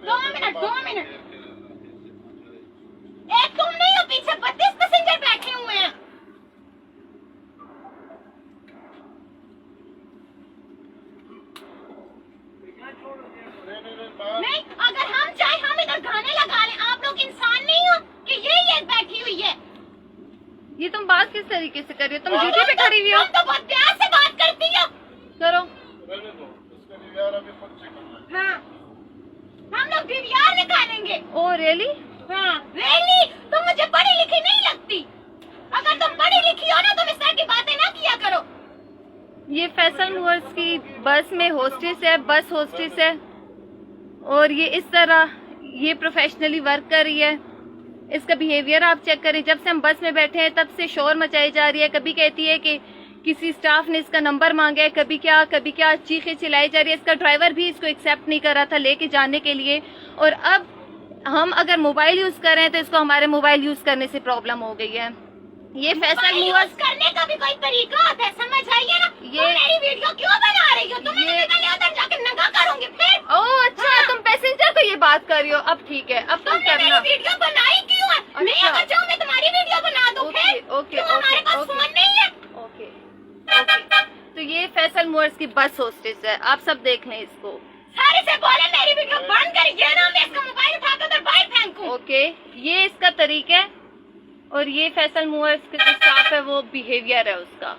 2 minute एक तुम नहीं हो, पीछे 32 पैसेंजर बैठे हुए हैं। नहीं, अगर हम चाहे हम इधर गाने लगा लें, आप लोग इंसान नहीं हो कि यही एक बैठी हुई है। ये तुम बात किस तरीके से कर रही हो? तुम ड्यूटी पे खड़ी हुई हो? तुम तो बहुत प्यार से बात करती हो। करो। हाँ, हम लोग DVR निकालेंगे। Oh really? हाँ, रियली? तुम मुझे पढ़ी लिखी नहीं लगती। अगर तुम पढ़ी लिखी हो ना, तुम इस तरह की बातें ना किया करो। ये फैसल मूवर्स की बस में होस्टेस है, बस होस्टेस है, और ये इस तरह ये प्रोफेशनली वर्क कर रही है। इसका बिहेवियर आप चेक करें। जब से हम बस में बैठे हैं तब से शोर मचाई जा रही है। कभी कहती है कि किसी स्टाफ ने इसका नंबर मांगा है, कभी क्या चीखें चिल्लाई जा रही है। इसका ड्राइवर भी इसको एक्सेप्ट नहीं कर रहा था लेके जाने के लिए, और अब हम अगर मोबाइल यूज कर रहे हैं तो इसको हमारे मोबाइल यूज करने से प्रॉब्लम हो गई है। ये फैसल मूवर्स करने का भी कोई तरीका होता है, समझ आइए ना। ये मेरी वीडियो क्यों बना रही हो? तुम्हें निकलने उधर जाके नंगा करूंगी फिर। ओह अच्छा, तुम पैसेंजर को ये बात कर रही हो। अब ठीक है, अब तुम करना। वीडियो बनाई क्यों है? मैं अगर चाहूँ मैं तुम्हारी वीडियो बना दूं फिर। ओके हमारे पास फोन नहीं है। ओके। तो ये फैसल मूवर्स की बस होस्टेस है, आप सब देख लें इसको। सारे से बोले मेरी वीडियो बंद करिए ना, मैं इसका मोबाइल उठा कर उधर बाहर फेंकूं। ओके, ये इसका तरीका है, और ये फैसल मूवर्स के जो स्टाफ है वो बिहेवियर है उसका।